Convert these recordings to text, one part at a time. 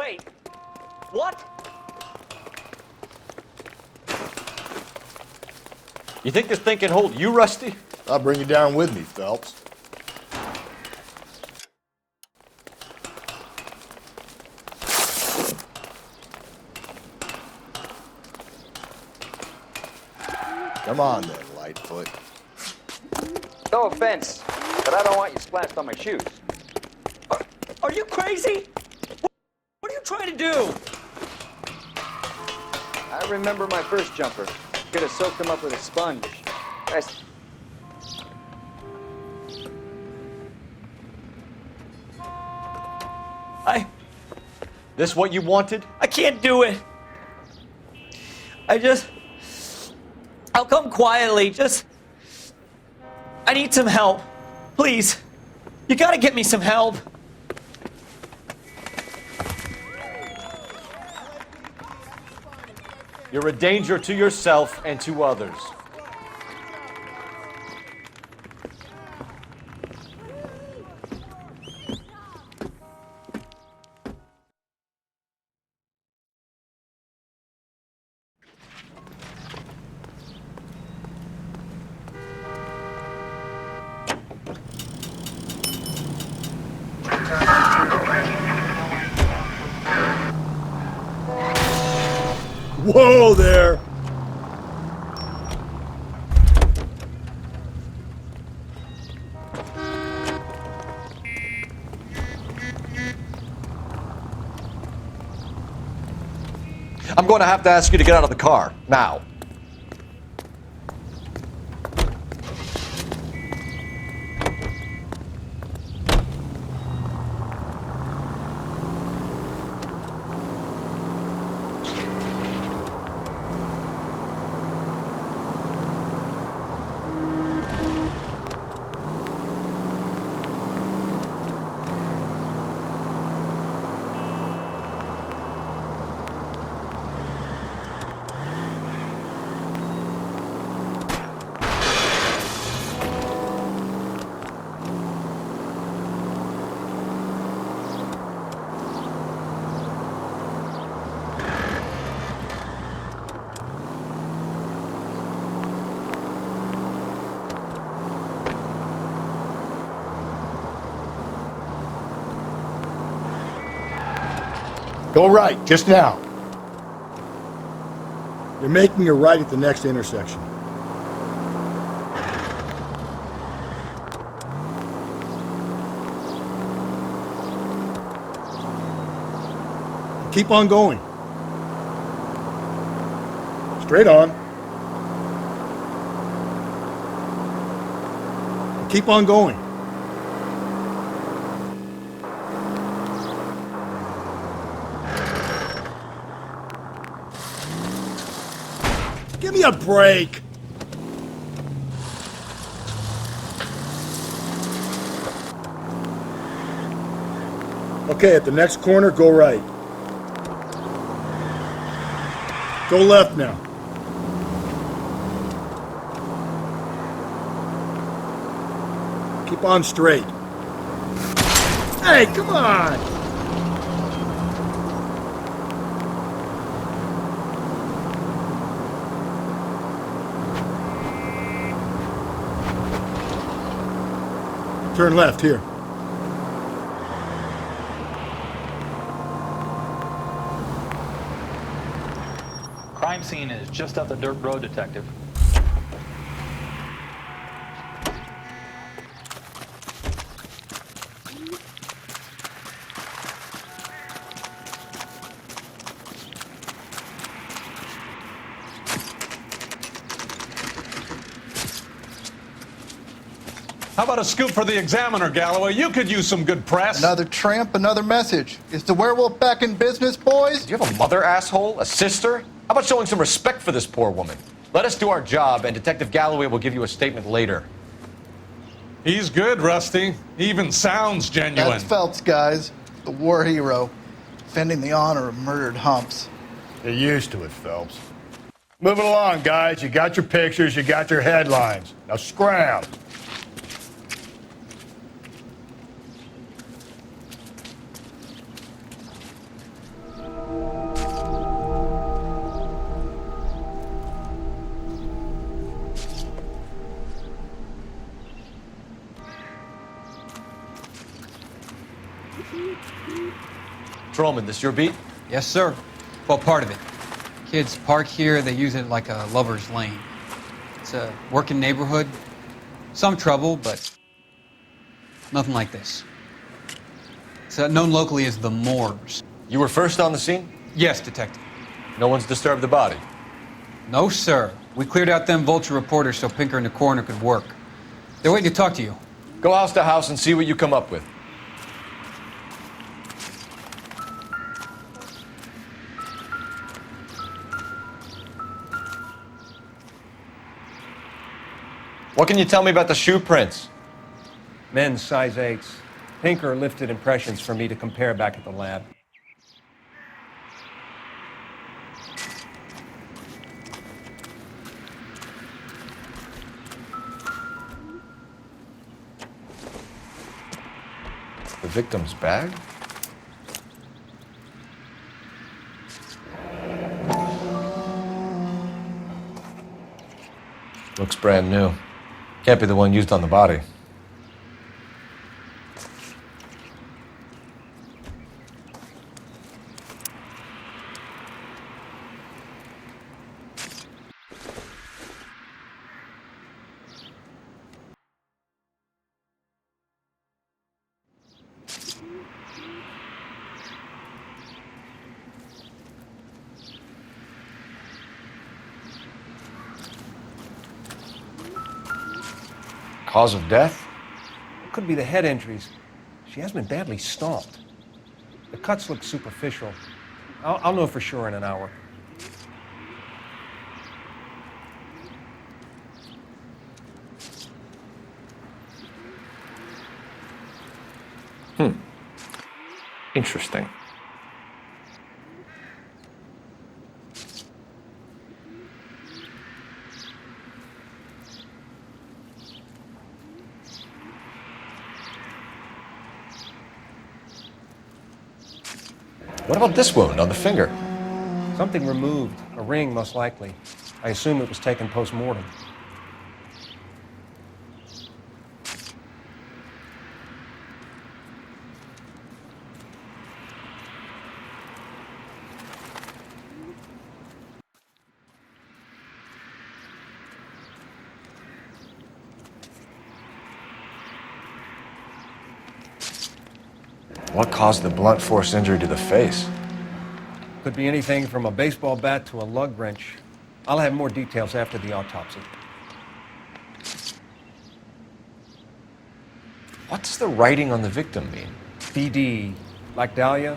Wait, what? You think this thing can hold you, Rusty? I'll bring you down with me, Phelps. Come on then, Lightfoot. No offense, but I don't want you splashed on my shoes. Are you crazy? What are you trying to do? I remember my first jumper. Could have soaked him up with a sponge. This what you wanted? I can't do it. I'll come quietly. I need some help. Please. You gotta get me some help. You're a danger to yourself and to others. Whoa there! I'm going to have to ask you to get out of the car, now. Go right, just now. You're making a right at the next intersection. Keep on going. Straight on. Keep on going. Give me a break. Okay, at the next corner, go right. Go left now. Keep on straight. Hey, come on! Turn left here. Crime scene is just up the dirt road, Detective. How about a scoop for the Examiner, Galloway? You could use some good press. Another tramp, another message. Is the werewolf back in business, boys? Do you have a mother, asshole? A sister? How about showing some respect for this poor woman? Let us do our job, and Detective Galloway will give you a statement later. He's good, Rusty. He even sounds genuine. That's Phelps, guys. The war hero. Defending the honor of murdered humps. You're used to it, Phelps. Moving along, guys. You got your pictures, you got your headlines. Now scram. Patrolman, this your beat? Yes, sir. Well, part of it. Kids park here, they use it like a lover's lane. It's a working neighborhood. Some trouble, but nothing like this. It's known locally as the Moors. You were first on the scene? Yes, detective. No one's disturbed the body? No, sir. We cleared out them vulture reporters so Pinker and the coroner could work. They're waiting to talk to you. Go house to house and see what you come up with. What can you tell me about the shoe prints? Men's size 8s. Pinker lifted impressions for me to compare back at the lab. The victim's bag? Looks brand new. Can't be the one used on the body. Cause of death? It could be the head injuries. She has been badly stomped. The cuts look superficial. I'll know for sure in an hour. Interesting. What about this wound on the finger? Something removed. A ring, most likely. I assume it was taken post-mortem. What caused the blunt force injury to the face? Could be anything from a baseball bat to a lug wrench. I'll have more details after the autopsy. What's the writing on the victim mean? BD, like Dahlia,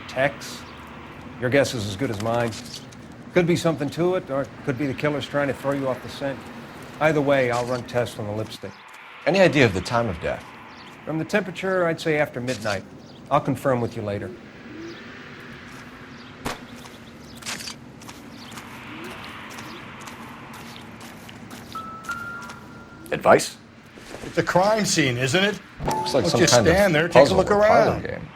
Tex. Your guess is as good as mine. Could be something to it, or it could be the killer's trying to throw you off the scent. Either way, I'll run tests on the lipstick. Any idea of the time of death? From the temperature, I'd say after midnight. I'll confirm with you later. Advice? It's a crime scene, isn't it? Looks like Don't some just kind stand of there, take a puzzle look or parlor around. game.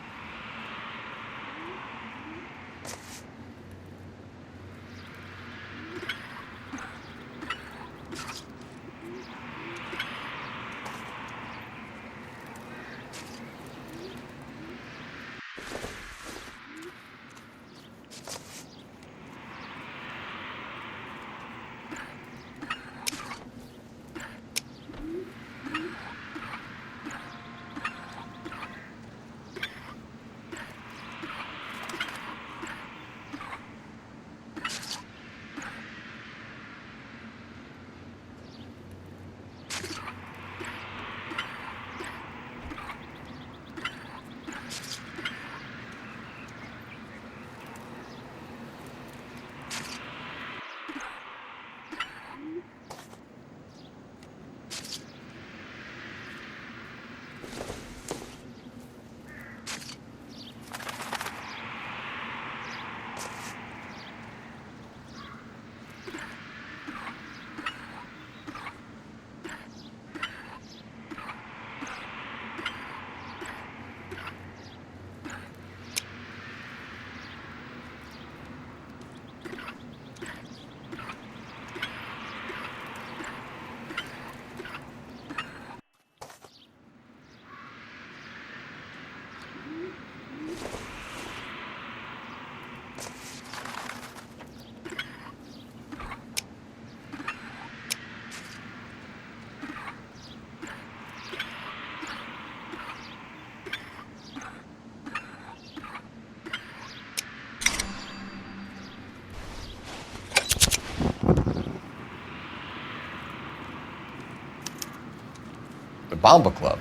The Bomba Club?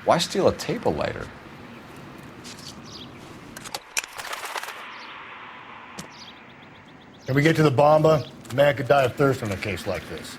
Why steal a table lighter? Can we get to the Bomba? A man could die of thirst on a case like this.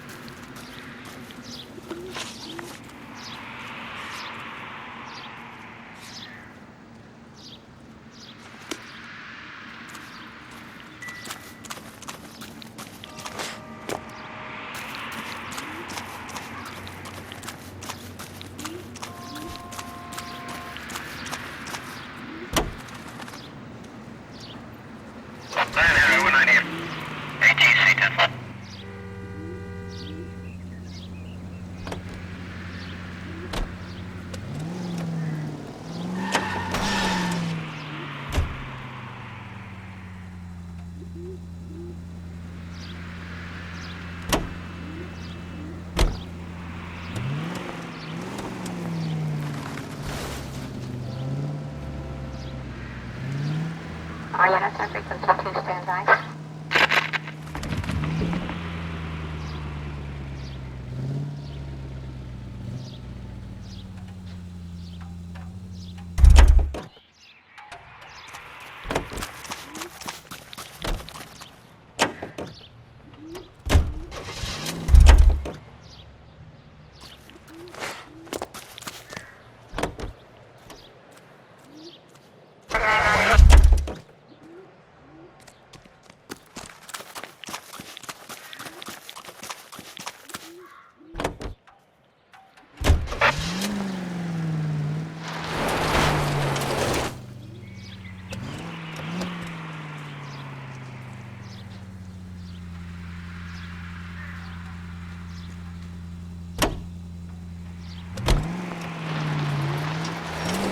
Frequency 2 standby.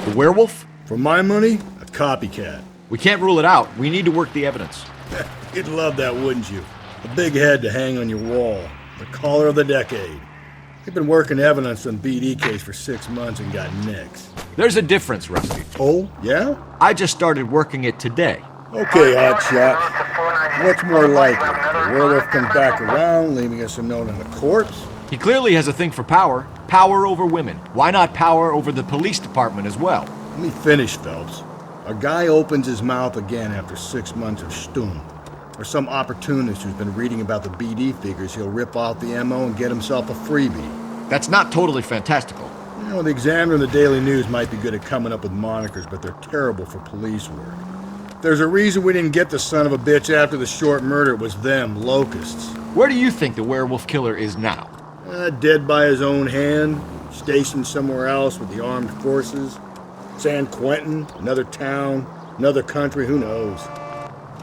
The werewolf? For my money, a copycat. We can't rule it out. We need to work the evidence. You'd love that, wouldn't you? A big head to hang on your wall. The caller of the decade. You've been working evidence on BD case for 6 months and got nicks. There's a difference, Rusty. Oh, yeah? I just started working it today. Okay, hotshot. What's more likely? The werewolf comes back around, leaving us a note on the corpse? He clearly has a thing for power. Power over women. Why not power over the police department as well? Let me finish, Phelps. A guy opens his mouth again after 6 months of stum. Or some opportunist who's been reading about the BD figures he'll rip off the MO and get himself a freebie. That's not totally fantastical. You know, the Examiner and the Daily News might be good at coming up with monikers, but they're terrible for police work. There's a reason we didn't get the son of a bitch after the short murder. It was them, locusts. Where do you think the werewolf killer is now? Dead by his own hand, stationed somewhere else with the armed forces. San Quentin, another town, another country, who knows?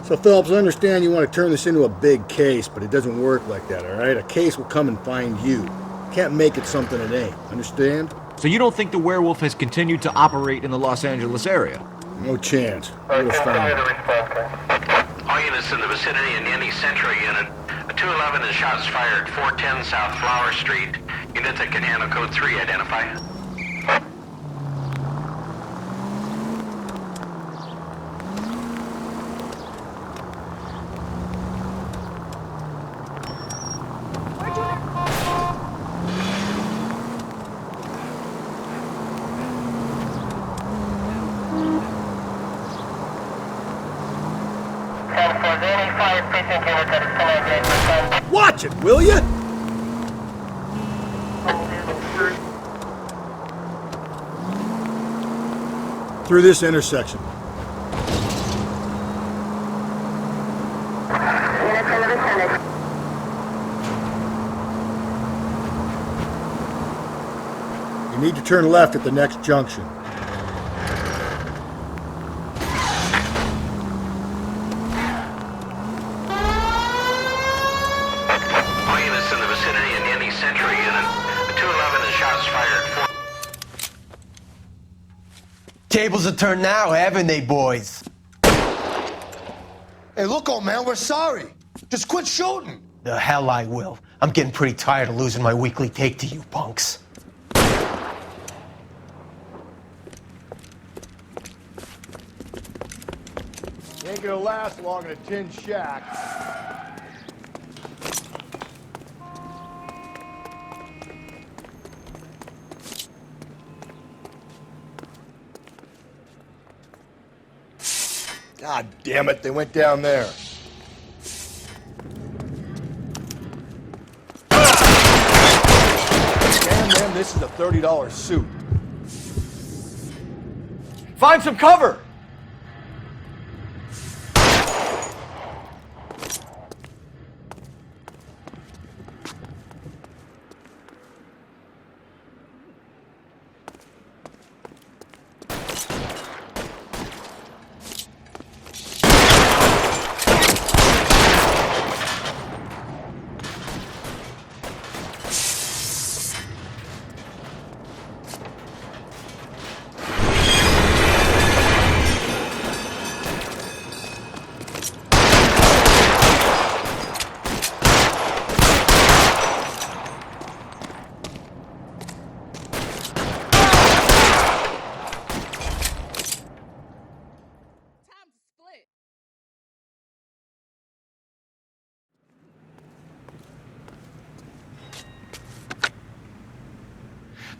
So, Phelps, I understand you want to turn this into a big case, but it doesn't work like that, all right? A case will come and find you. Can't make it something it ain't, understand? So you don't think the werewolf has continued to operate in the Los Angeles area? No chance. We'll find it. All units in the vicinity in any Central unit. A 211 is shots fired, 410 South Flower Street. Units that can handle code 3 identify. Watch it, will you? Through this intersection. You need to turn left at the next junction. Tables have turned now, haven't they, boys? Hey, look, old man, we're sorry. Just quit shooting. The hell I will. I'm getting pretty tired of losing my weekly take to you punks. You ain't gonna last long in a tin shack. God damn it, they went down there. Damn them, this is a $30 suit. Find some cover!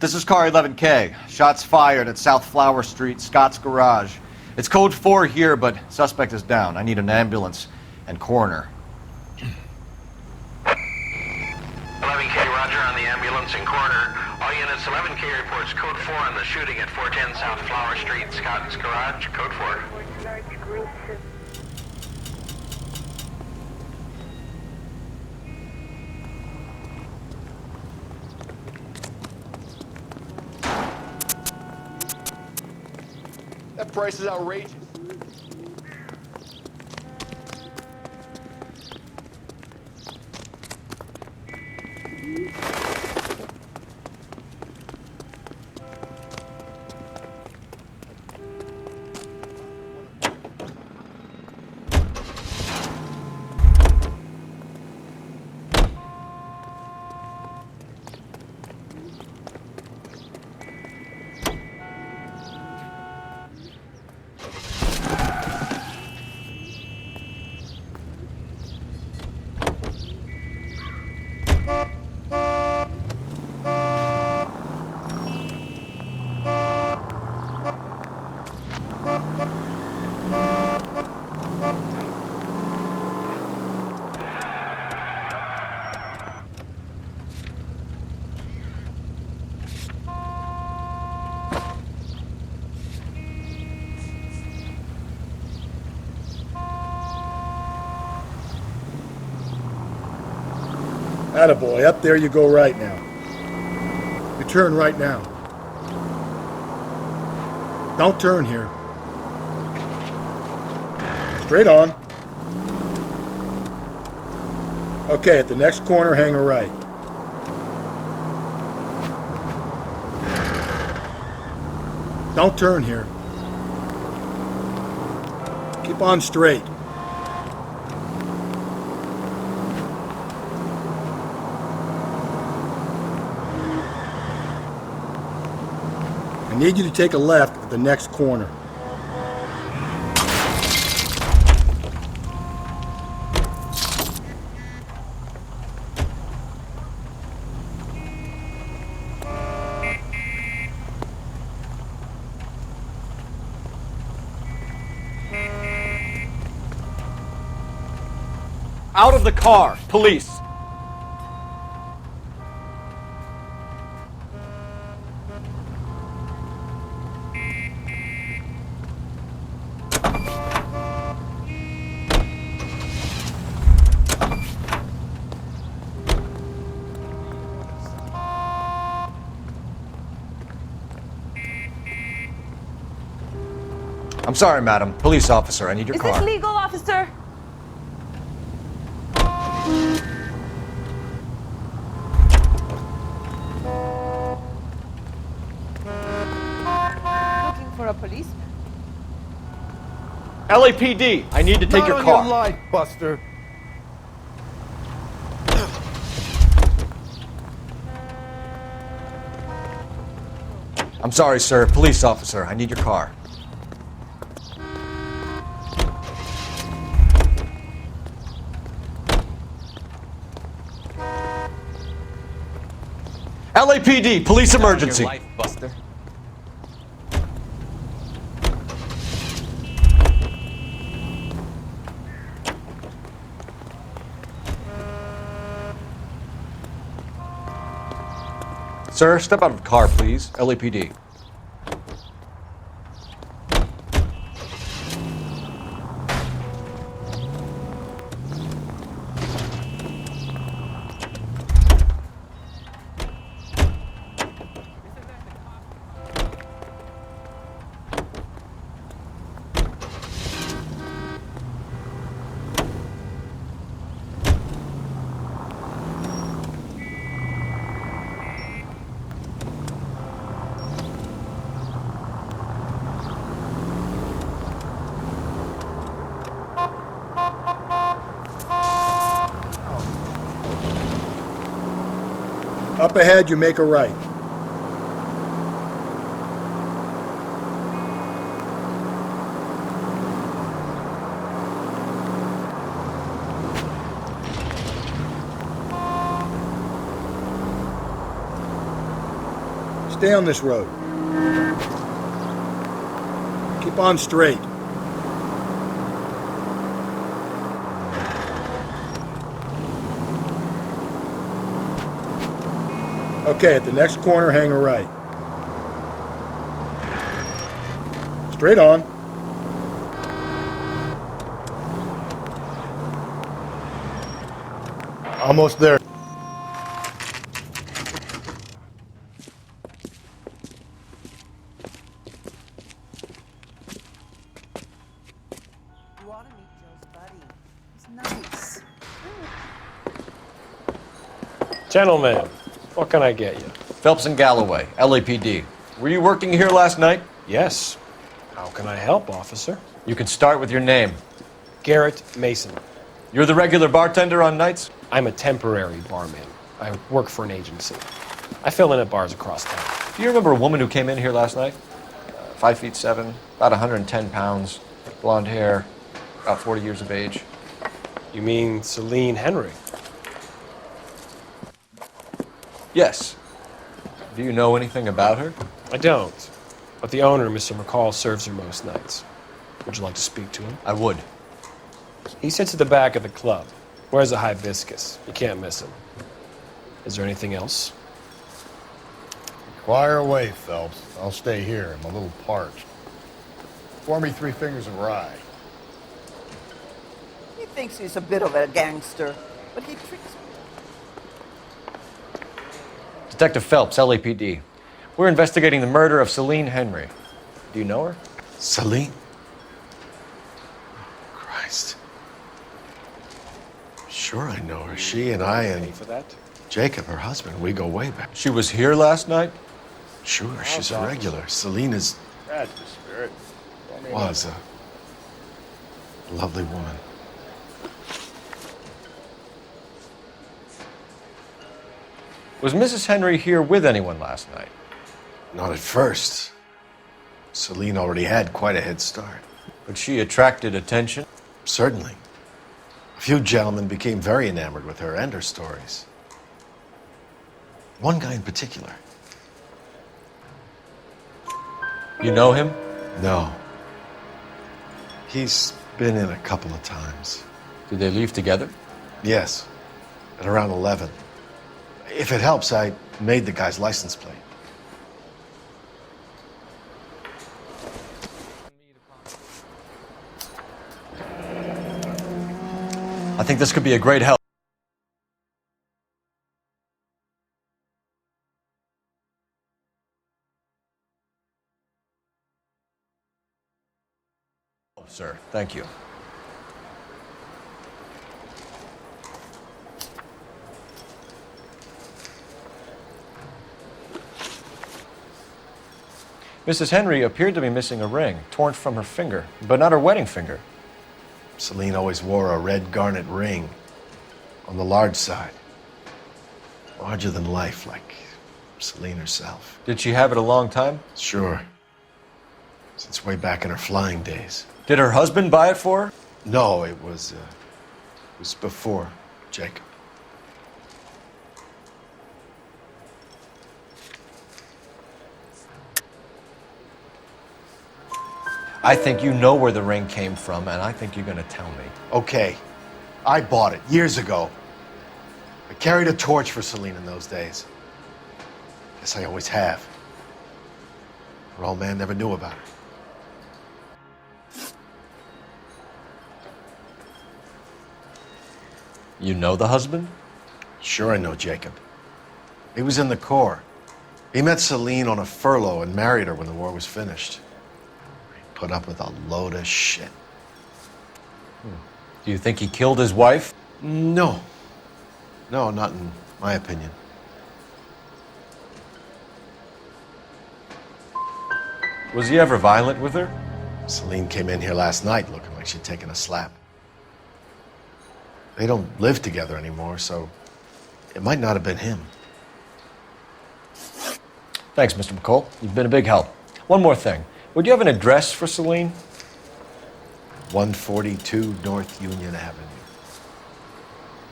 This is car 11K. Shots fired at South Flower Street, Scott's Garage. It's code 4 here, but suspect is down. I need an ambulance and coroner. 11K, roger on the ambulance and coroner. All units, 11K reports code 4 on the shooting at 410 South Flower Street, Scott's Garage, code 4. That price is outrageous. Attaboy, up there you go right now. You turn right now. Don't turn here. Straight on. Okay, at the next corner, hang a right. Don't turn here. Keep on straight. I need you to take a left at the next corner. Out of the car, police. I'm sorry, madam. Police officer, I need your car. Is this legal, officer? Looking for a policeman. LAPD, I need to take your Not car. on your life, Buster. I'm sorry, sir. Police officer, I need your car. LAPD, police emergency. Your life, Buster. Sir, step out of the car, please. LAPD. Up ahead, you make a right. Stay on this road. Keep on straight. Okay, at the next corner, hang a right. Straight on. Almost there. You ought to meet Joe's buddy. He's nice. Gentlemen, what can I get you? Phelps and Galloway, LAPD. Were you working here last night? Yes. How can I help, officer? You can start with your name. Garrett Mason. You're the regular bartender on nights? I'm a temporary barman. I work for an agency. I fill in at bars across town. Do you remember a woman who came in here last night? 5'7", about 110 pounds, blonde hair, about 40 years of age. You mean Celine Henry? Yes. Do you know anything about her? I don't. But the owner, Mr. McCall, serves her most nights. Would you like to speak to him? I would. He sits at the back of the club. Wears a hibiscus. You can't miss him. Is there anything else? Fire away, Phelps. I'll stay here. I'm a little parched. Pour me 3 fingers of rye. He thinks he's a bit of a gangster, but he tricks me. Detective Phelps, LAPD. We're investigating the murder of Celine Henry. Do you know her? Celine? Christ. Sure I know her. She and I and For that? Jacob, her husband, we go way back. She was here last night? Sure, she's a regular. Celine is... That's the spirit. was a lovely woman. Was Mrs. Henry here with anyone last night? Not at first. Celine already had quite a head start. But she attracted attention? Certainly. A few gentlemen became very enamored with her and her stories. One guy in particular. You know him? No. He's been in a couple of times. Did they leave together? Yes. At around 11. If it helps, I made the guy's license plate. I think this could be a great help. Oh, sir, thank you. Mrs. Henry appeared to be missing a ring, torn from her finger, but not her wedding finger. Celine always wore a red garnet ring on the large side. Larger than life, like Celine herself. Did she have it a long time? Sure. Since way back in her flying days. Did her husband buy it for her? No, it was before Jacob. I think you know where the ring came from, and I think you're gonna tell me. Okay, I bought it years ago. I carried a torch for Celine in those days. Guess I always have. Her old man never knew about it. You know the husband? Sure I know Jacob. He was in the Corps. He met Celine on a furlough and married her when the war was finished. He put up with a load of shit. Do you think he killed his wife? No. No, not in my opinion. Was he ever violent with her? Celine came in here last night looking like she'd taken a slap. They don't live together anymore, so it might not have been him. Thanks, Mr. McCall. You've been a big help. One more thing. Would you have an address for Celine? 142 North Union Avenue.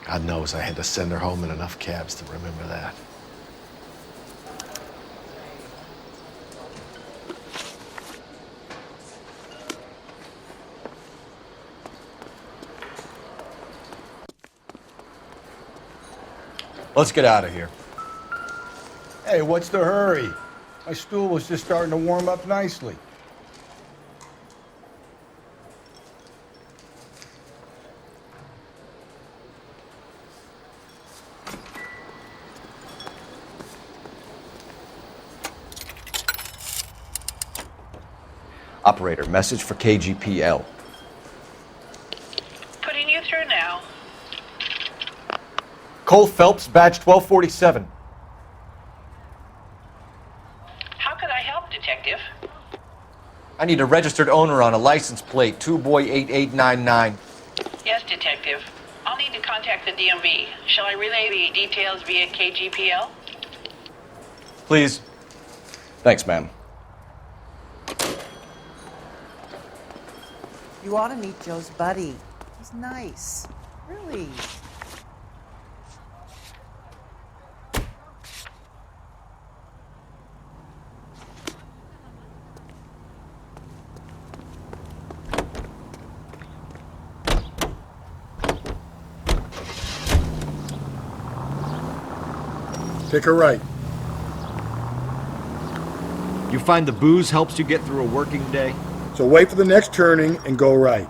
God knows I had to send her home in enough cabs to remember that. Let's get out of here. Hey, what's the hurry? My stool was just starting to warm up nicely. Operator, message for KGPL. Putting you through now. Cole Phelps, badge 1247. How could I help, Detective? I need a registered owner on a license plate, 2boy8899. Yes, Detective. I'll need to contact the DMV. Shall I relay the details via KGPL? Please. Thanks, ma'am. You ought to meet Joe's buddy. He's nice. Really. Pick a right. You find the booze helps you get through a working day? So wait for the next turning and go right.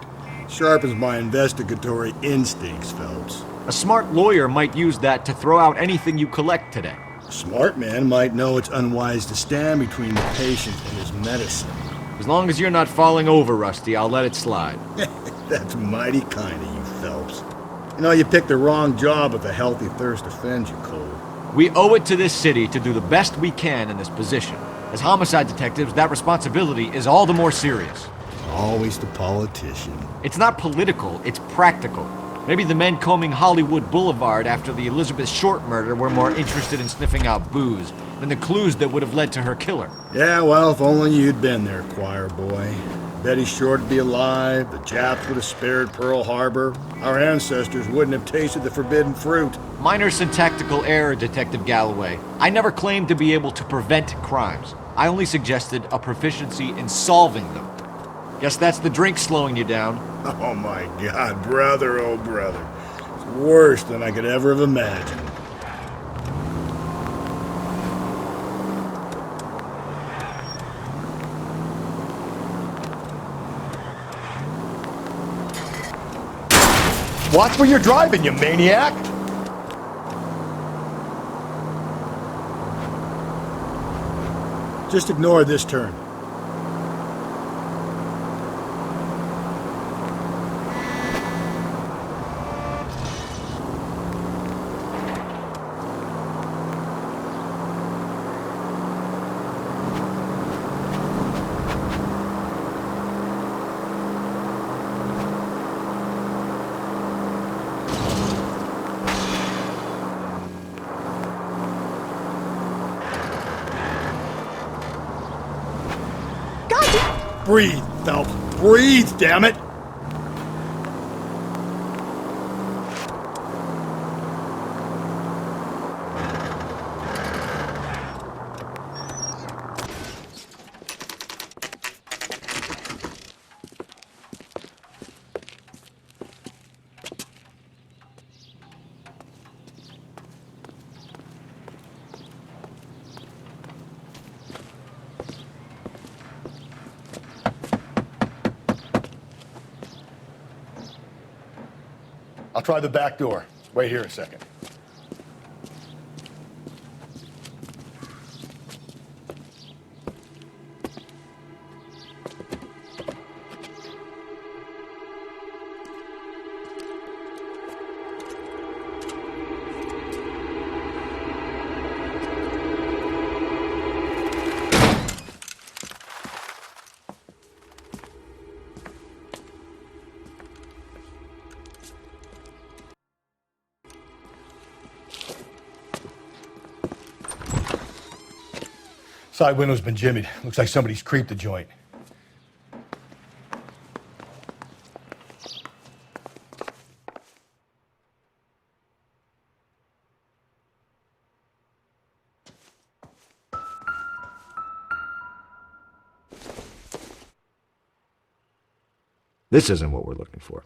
Sharpens my investigatory instincts, Phelps. A smart lawyer might use that to throw out anything you collect today. A smart man might know it's unwise to stand between the patient and his medicine. As long as you're not falling over, Rusty, I'll let it slide. That's mighty kind of you, Phelps. You know, you picked the wrong job if a healthy thirst offends you, Cole. We owe it to this city to do the best we can in this position. As homicide detectives, that responsibility is all the more serious. Always the politician. It's not political, it's practical. Maybe the men combing Hollywood Boulevard after the Elizabeth Short murder were more interested in sniffing out booze than the clues that would have led to her killer. Yeah, well, if only you'd been there, choir boy. Betty Short would be alive, the Japs would have spared Pearl Harbor, our ancestors wouldn't have tasted the forbidden fruit. Minor syntactical error, Detective Galloway. I never claimed to be able to prevent crimes. I only suggested a proficiency in solving them. Guess that's the drink slowing you down. Oh my God, brother, oh brother. It's worse than I could ever have imagined. Watch where you're driving, you maniac! Just ignore this turn. Breathe, Phelps. Breathe, damn it! I'll try the back door. Wait here a second. Side window's been jimmied. Looks like somebody's creeped the joint. This isn't what we're looking for.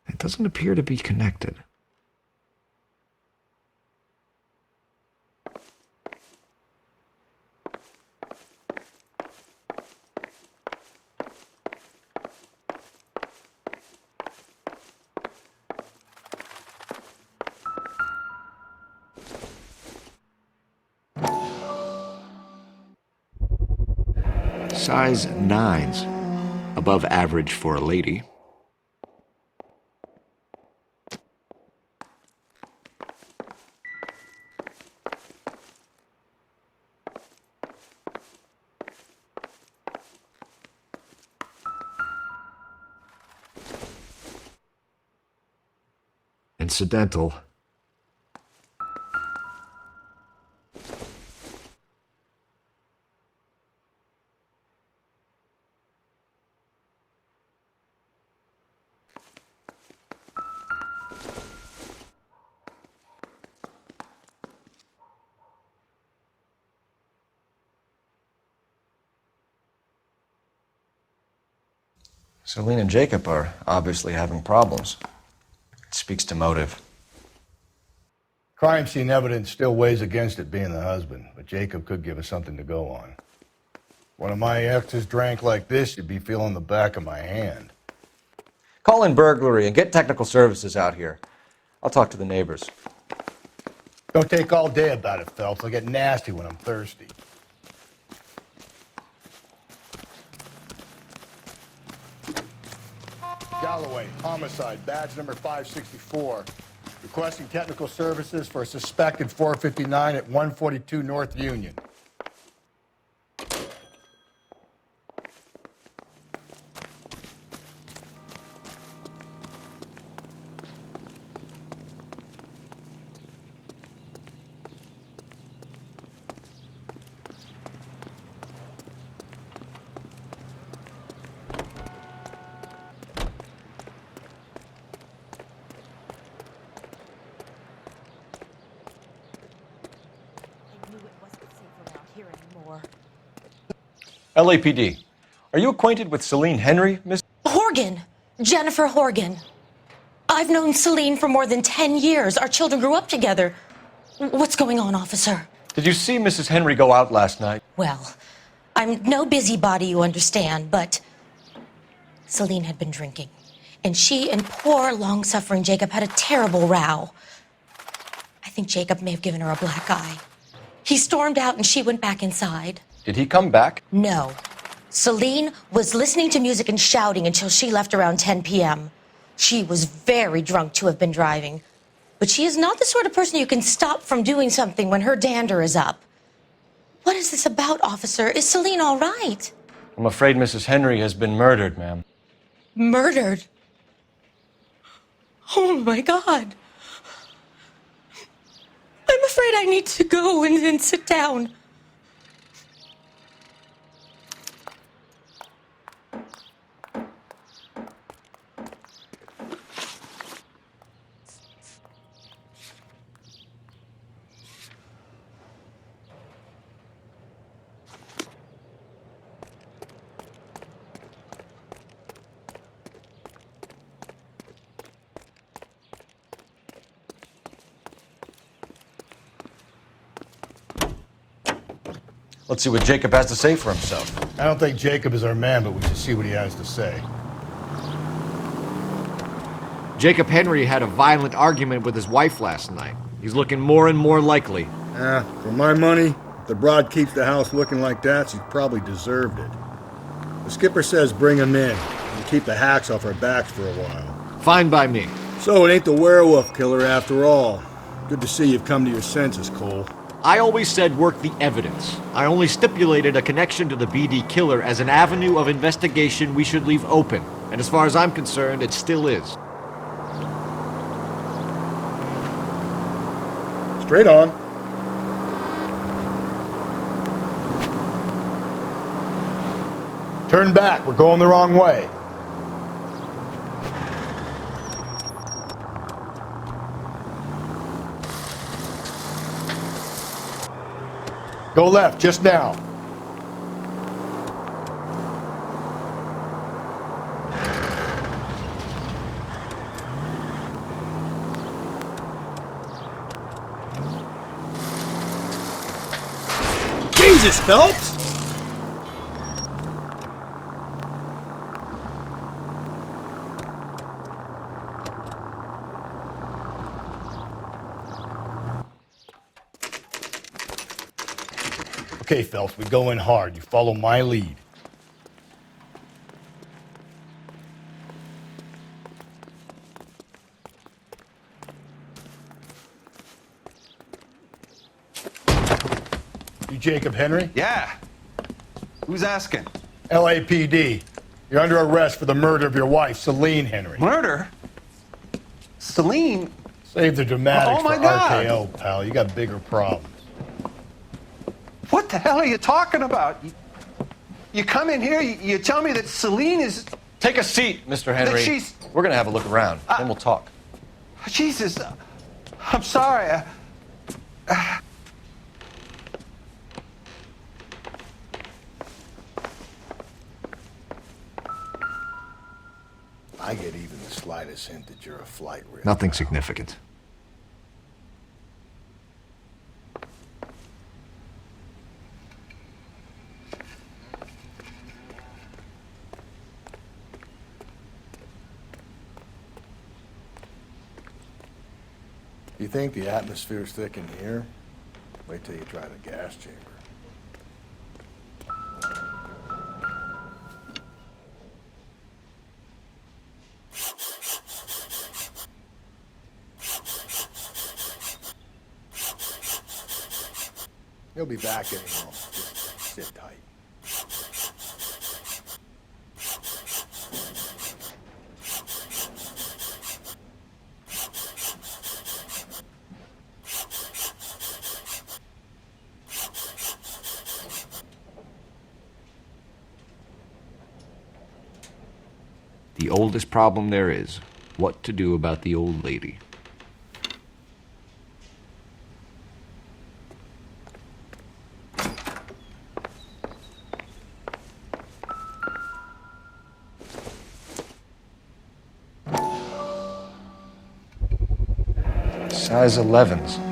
It doesn't appear to be connected. Size 9s, above average for a lady. Incidental. Celine and Jacob are obviously having problems. It speaks to motive. Crime scene evidence still weighs against it being the husband, but Jacob could give us something to go on. One of my exes drank like this, you'd be feeling the back of my hand. Call in burglary and get technical services out here. I'll talk to the neighbors. Don't take all day about it, Phelps. I'll get nasty when I'm thirsty. Galloway, homicide, badge number 564. Requesting technical services for a suspected 459 at 142 North Union. LAPD. Are you acquainted with Celine Henry, Miss? Horgan. Jennifer Horgan. I've known Celine for more than 10 years. Our children grew up together. What's going on, officer? Did you see Mrs. Henry go out last night? Well, I'm no busybody, you understand, but Celine had been drinking. And she and poor, long-suffering Jacob had a terrible row. I think Jacob may have given her a black eye. He stormed out and she went back inside. Did he come back? No. Celine was listening to music and shouting until she left around 10 p.m. She was very drunk to have been driving. But she is not the sort of person you can stop from doing something when her dander is up. What is this about, officer? Is Celine all right? I'm afraid Mrs. Henry has been murdered, ma'am. Murdered? Oh, my God. I'm afraid I need to go and sit down. Let's see what Jacob has to say for himself. I don't think Jacob is our man, but we should see what he has to say. Jacob Henry had a violent argument with his wife last night. He's looking more and more likely. For my money, if the broad keeps the house looking like that, she's probably deserved it. The skipper says bring him in and keep the hacks off our backs for a while. Fine by me. So it ain't the werewolf killer after all. Good to see you've come to your senses, Cole. I always said work the evidence. I only stipulated a connection to the BD killer as an avenue of investigation we should leave open. And as far as I'm concerned, it still is. Straight on. Turn back. We're going the wrong way. Go left, just now. Jesus, Phelps! Okay, Phelps, we go in hard. You follow my lead. You Jacob Henry? Yeah. Who's asking? LAPD. You're under arrest for the murder of your wife, Celine Henry. Murder? Celine? Save the dramatics Oh, my for God. RKO, pal. You got bigger problems. What the hell are you talking about? You come in here, you tell me that Celine is... Take a seat, Mr. Henry. That she's... We're gonna have a look around, then we'll talk. Jesus, I'm sorry. I get even the slightest hint that you're a flight risk. Nothing significant. You think the atmosphere's thick in here? Wait till you try the gas chamber. He'll be back in a moment. Just sit tight. The oldest problem there is, what to do about the old lady. Size 11s.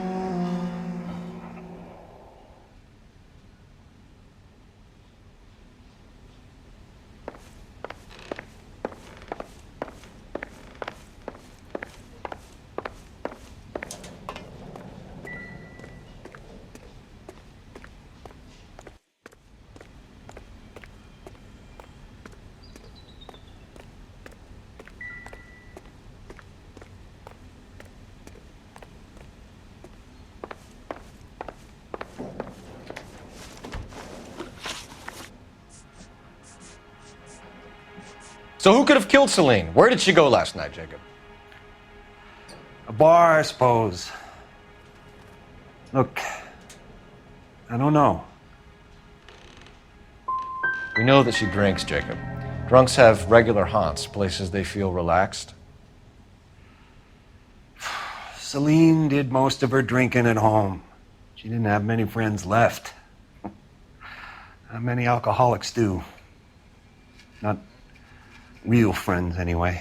So who could have killed Celine? Where did she go last night, Jacob? A bar, I suppose. Look, I don't know. We know that she drinks, Jacob. Drunks have regular haunts, places they feel relaxed. Celine did most of her drinking at home. She didn't have many friends left. Not many alcoholics do. Not real friends, anyway.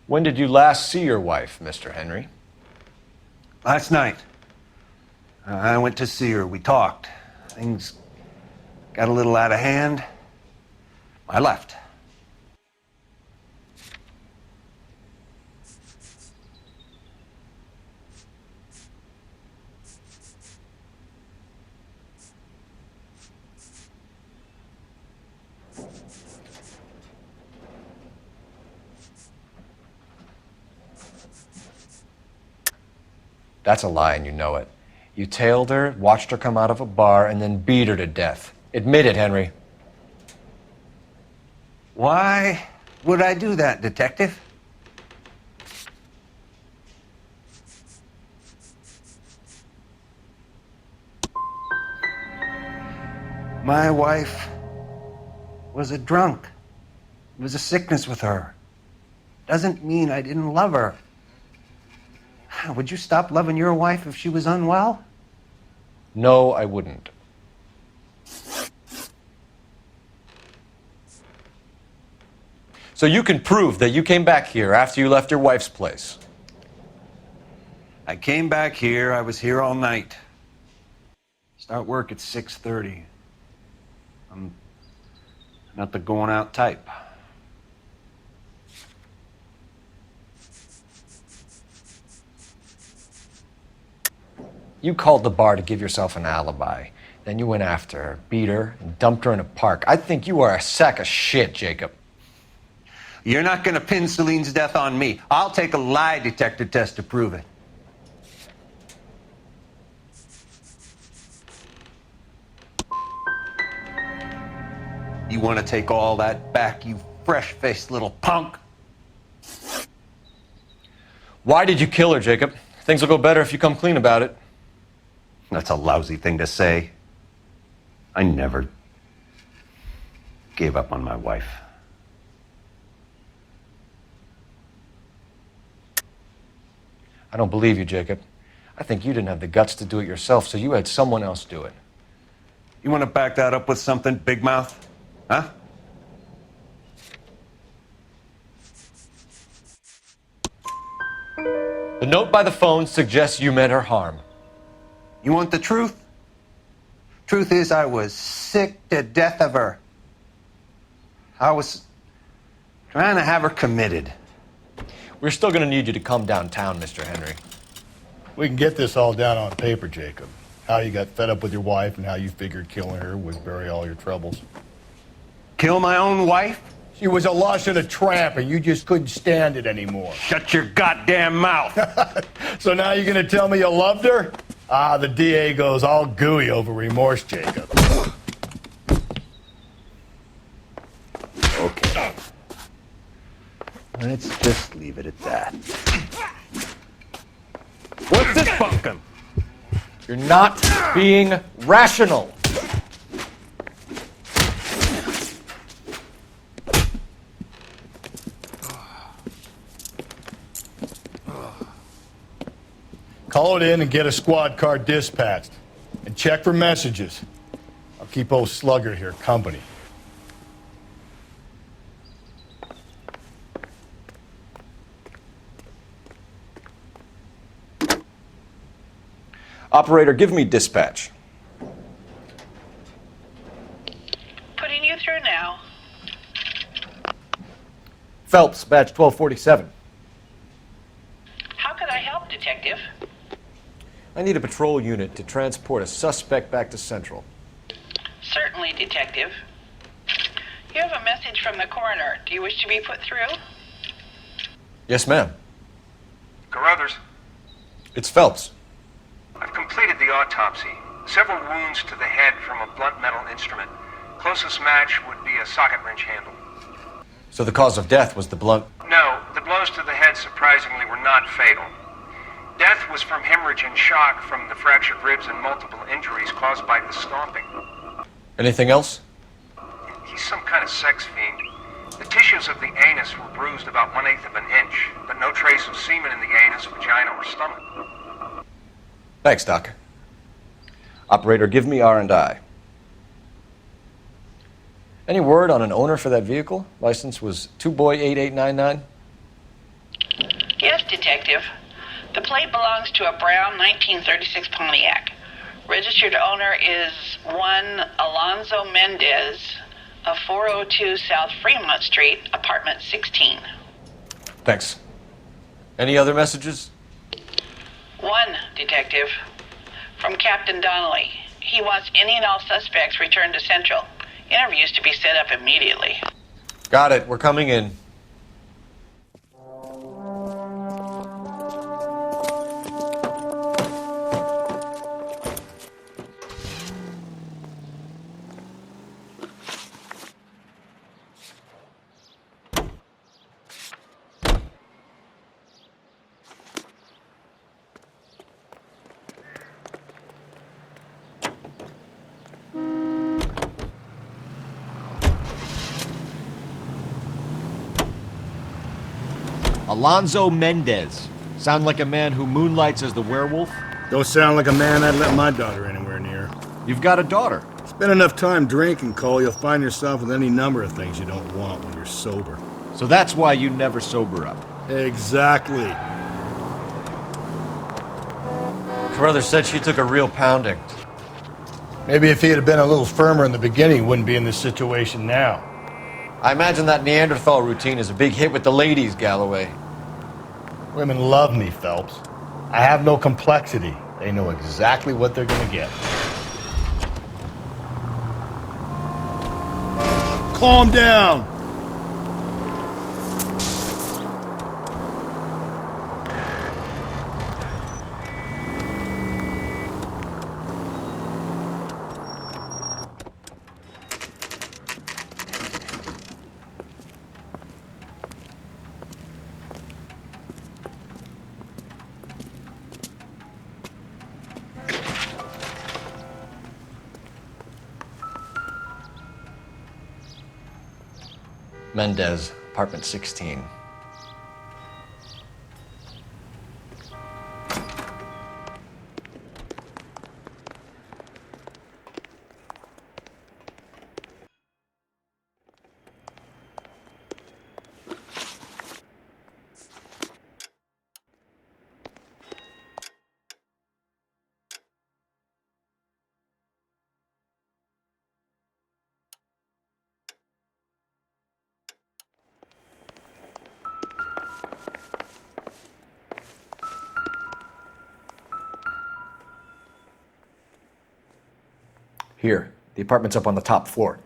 When did you last see your wife, Mr. Henry? Last night. I went to see her. We talked. Things got a little out of hand. I left. That's a lie, and you know it. You tailed her, watched her come out of a bar, and then beat her to death. Admit it, Henry. Why would I do that, Detective? My wife was a drunk. It was a sickness with her. Doesn't mean I didn't love her. Would you stop loving your wife if she was unwell? No, I wouldn't. So you can prove that you came back here after you left your wife's place? I came back here. I was here all night. Start work at 6:30. I'm not the going out type. You called the bar to give yourself an alibi. Then you went after her, beat her, and dumped her in a park. I think you are a sack of shit, Jacob. You're not going to pin Celine's death on me. I'll take a lie detector test to prove it. You want to take all that back, you fresh-faced little punk? Why did you kill her, Jacob? Things will go better if you come clean about it. That's a lousy thing to say. I never gave up on my wife. I don't believe you, Jacob. I think you didn't have the guts to do it yourself, so you had someone else do it. You want to back that up with something, big mouth? Huh? The note by the phone suggests you meant her harm. You want the truth? Truth is, I was sick to death of her. I was trying to have her committed. We're still going to need you to come downtown, Mr. Henry. We can get this all down on paper, Jacob. How you got fed up with your wife and how you figured killing her would bury all your troubles. Kill my own wife? She was a lush and a tramp, and you just couldn't stand it anymore. Shut your goddamn mouth! So now you're gonna tell me you loved her? Ah, the DA goes all gooey over remorse, Jacob. Okay. Let's just leave it at that. What's this bunkum? You're not being rational. Call it in and get a squad car dispatched. And check for messages. I'll keep old Slugger here company. Operator, give me dispatch. Putting you through now. Phelps, badge 1247. How could I help, Detective? I need a patrol unit to transport a suspect back to Central. Certainly, Detective. You have a message from the coroner. Do you wish to be put through? Yes, ma'am. Carruthers, It's Phelps. I've completed the autopsy. Several wounds to the head from a blunt metal instrument. Closest match would be a socket wrench handle. So the cause of death was the blunt... No, the blows to the head surprisingly were not fatal. Death was from hemorrhage and shock from the fractured ribs and multiple injuries caused by the stomping. Anything else? He's some kind of sex fiend. The tissues of the anus were bruised about 1/8 of an inch, but no trace of semen in the anus, vagina, or stomach. Thanks, Doc. Operator, give me R&I. Any word on an owner for that vehicle? License was 2boy8899. Yes, Detective. The plate belongs to a brown 1936 Pontiac. Registered owner is one Alonzo Mendez of 402 South Fremont Street, apartment 16. Thanks. Any other messages? One, Detective. From Captain Donnelly. He wants any and all suspects returned to Central. Interviews to be set up immediately. Got it. We're coming in. Alonzo Mendez. Sound like a man who moonlights as the werewolf? Don't sound like a man I'd let my daughter anywhere near. You've got a daughter. Spend enough time drinking, Cole, you'll find yourself with any number of things you don't want when you're sober. So that's why you never sober up. Exactly. Carruthers said she took a real pounding. Maybe if he had been a little firmer in the beginning, he wouldn't be in this situation now. I imagine that Neanderthal routine is a big hit with the ladies, Galloway. Women love me, Phelps. I have no complexity. They know exactly what they're gonna get. Calm down! Mendez, apartment 16. Here, the apartment's up on the top floor.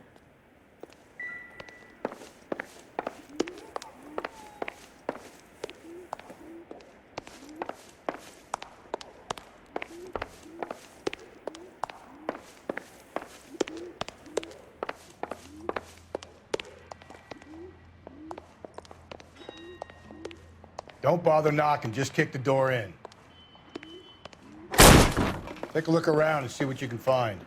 Don't bother knocking, just kick the door in. Take a look around and see what you can find.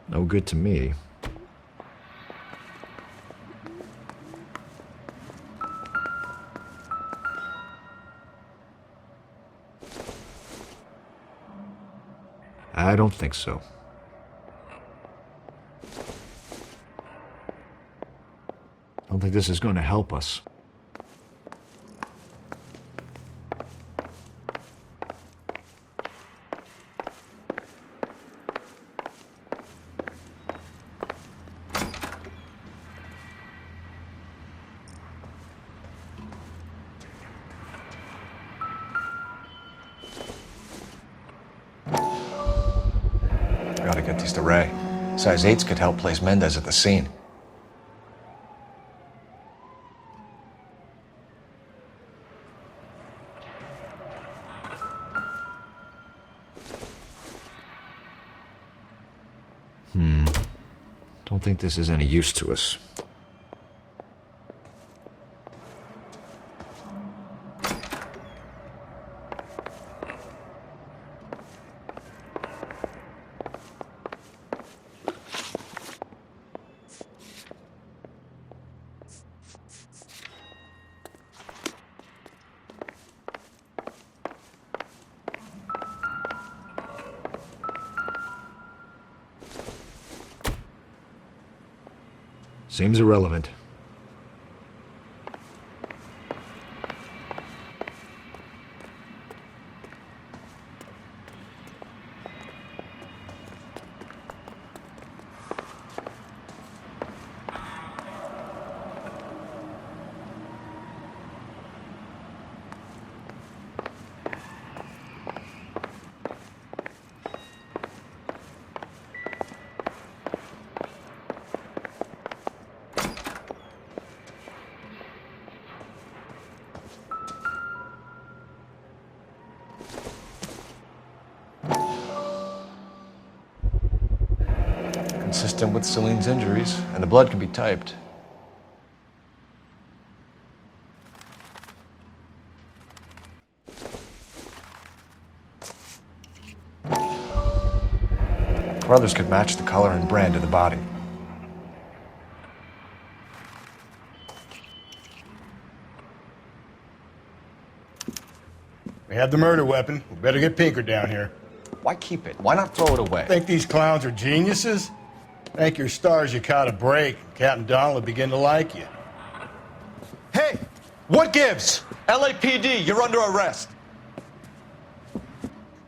No good to me. I don't think so. I don't think this is going to help us. 50s to Ray. Size 8s could help place Mendez at the scene. Don't think this is any use to us. Seems irrelevant. Consistent with Celine's injuries, and the blood can be typed. Brothers could match the color and brand of the body. We have the murder weapon. We better get Pinker down here. Why keep it? Why not throw it away? Think these clowns are geniuses? Thank your stars you caught a break. Captain Donald will begin to like you. Hey! What gives? LAPD, you're under arrest.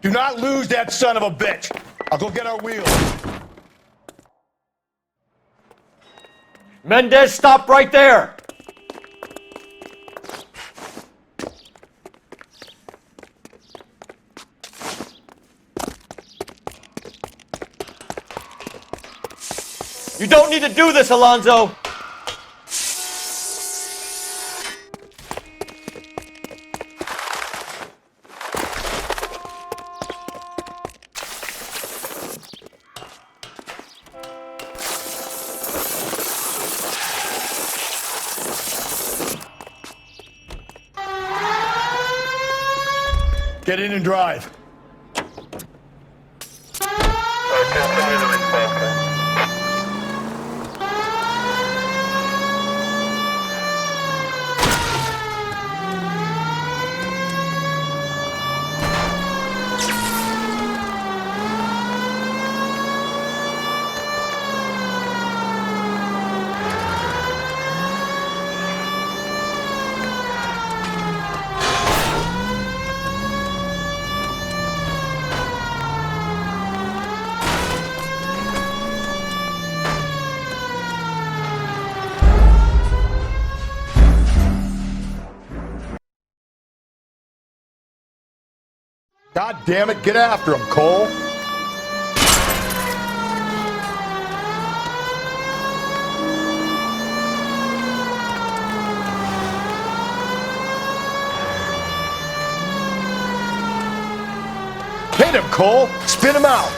Do not lose that son of a bitch. I'll go get our wheels. Mendez, stop right there! You don't need to do this, Alonzo! Get in and drive. God damn it, get after him, Cole. Hit him, Cole. Spin him out.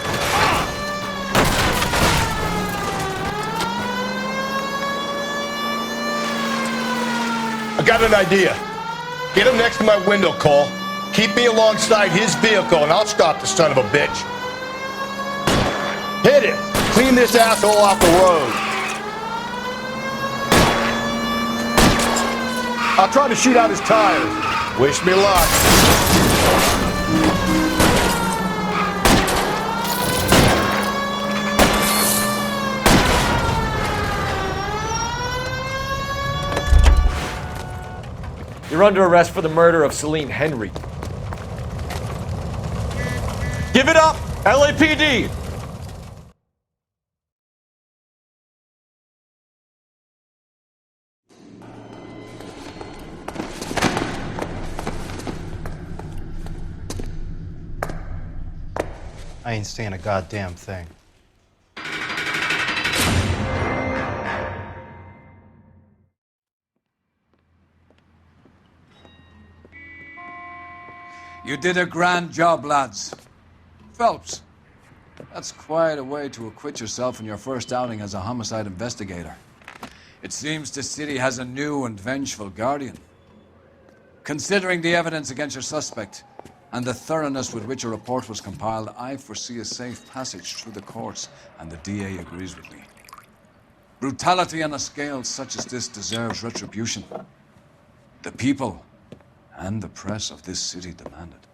I got an idea. Get him next to my window, Cole. Keep me alongside his vehicle, and I'll stop the son of a bitch. Hit him! Clean this asshole off the road. I'll try to shoot out his tires. Wish me luck. You're under arrest for the murder of Celine Henry. Give it up, LAPD! I ain't saying a goddamn thing. You did a grand job, lads. Phelps, that's quite a way to acquit yourself in your first outing as a homicide investigator. It seems the city has a new and vengeful guardian. Considering the evidence against your suspect and the thoroughness with which a report was compiled, I foresee a safe passage through the courts, and the DA agrees with me. Brutality on a scale such as this deserves retribution. The people and the press of this city demand it.